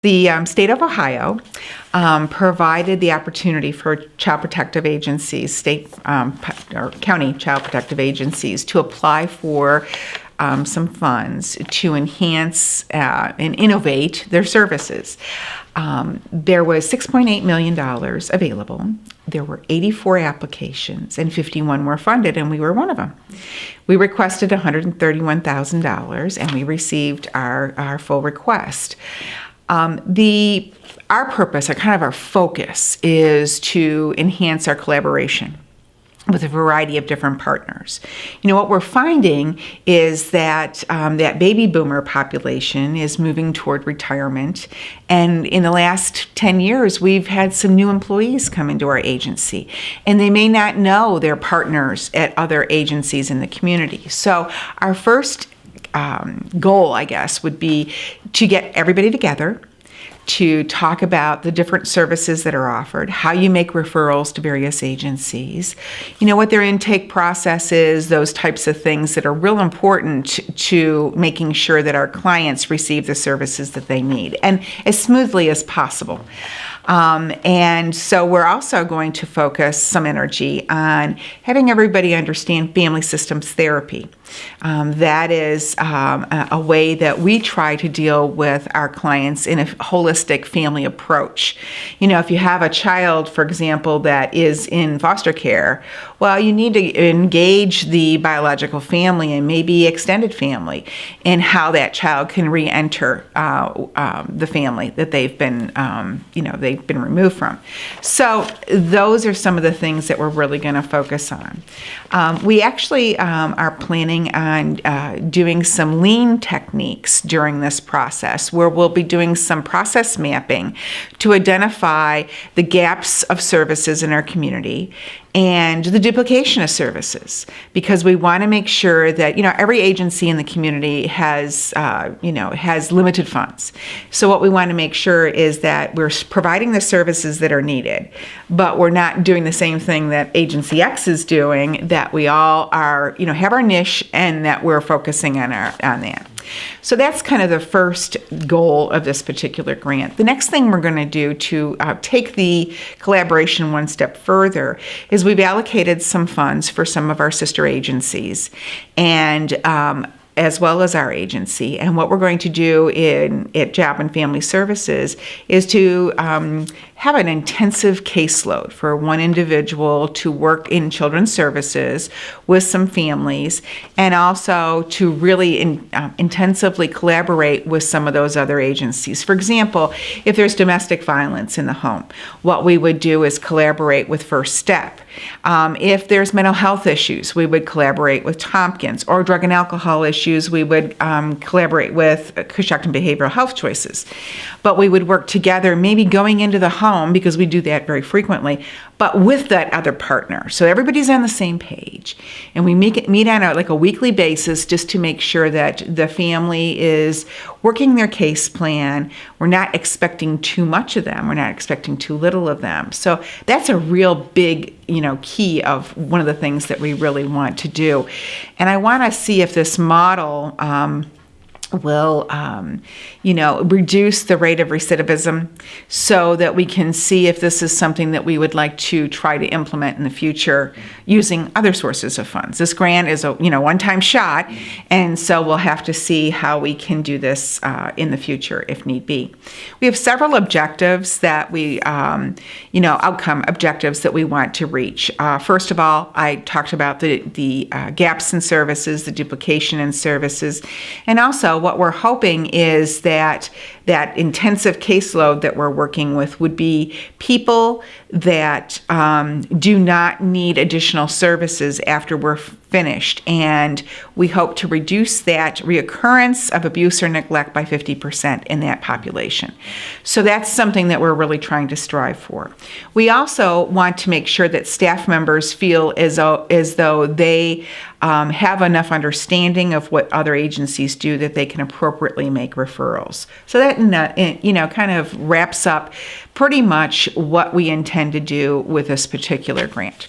The state of Ohio provided the opportunity for child protective agencies, state or county child protective agencies, to apply for some funds to enhance and innovate their services. There was $6.8 million available. There were 84 applications and 51 were funded, and we were one of them. We requested $131,000 and we received our full request. Our purpose, our focus, is to enhance our collaboration with a variety of different partners. What we're finding is that that baby boomer population is moving toward retirement. And in the last 10 years, we've had some new employees come into our agency, and they may not know their partners at other agencies in the community. So our first goal, I guess, would be to get everybody together, to talk about the different services that are offered, how you make referrals to various agencies, what their intake process is, those types of things that are real important to making sure that our clients receive the services that they need, and as smoothly as possible. And so we're also going to focus some energy on having everybody understand family systems therapy. That is a way that we try to deal with our clients in a holistic family approach. If you have a child, for example, that is in foster care, well, you need to engage the biological family and maybe extended family in how that child can re-enter the family that they've been removed from. So those are some of the things that we're really going to focus on. We actually are planning on doing some lean techniques during this process, where we'll be doing some process mapping to identify the gaps of services in our community and the duplication of services, because we want to make sure that every agency in the community has limited funds. So what we want to make sure is that we're providing the services that are needed, but we're not doing the same thing that Agency X is doing, that we all are have our niche and that we're focusing on that. So that's kind of the first goal of this particular grant. The next thing we're going to do to take the collaboration one step further is we've allocated some funds for some of our sister agencies, and as well as our agency. And what we're going to do at Job and Family Services is to have an intensive caseload for one individual to work in children's services with some families, and also to really intensively collaborate with some of those other agencies. For example, if there's domestic violence in the home, what we would do is collaborate with First Step. If there's mental health issues, we would collaborate with Tompkins, or drug and alcohol issues, we would collaborate with Coshocton Behavioral Health Choices. But we would work together, maybe going into the home, because we do that very frequently, but with that other partner. So everybody's on the same page. And we meet on a weekly basis just to make sure that the family is working their case plan. We're not expecting too much of them. We're not expecting too little of them. So that's a real big key of one of the things that we really want to do. And I want to see if this model will reduce the rate of recidivism, so that we can see if this is something that we would like to try to implement in the future using other sources of funds. This grant is a one-time shot, and so we'll have to see how we can do this in the future if need be. We have several objectives that we, outcome objectives that we want to reach. First of all, I talked about the gaps in services, the duplication in services, and also what we're hoping is that intensive caseload that we're working with would be people that do not need additional services after we're finished. And we hope to reduce that reoccurrence of abuse or neglect by 50% in that population. So that's something that we're really trying to strive for. We also want to make sure that staff members feel as though they have enough understanding of what other agencies do that they can appropriately make referrals. So that kind of wraps up pretty much what we intend to do with this particular grant.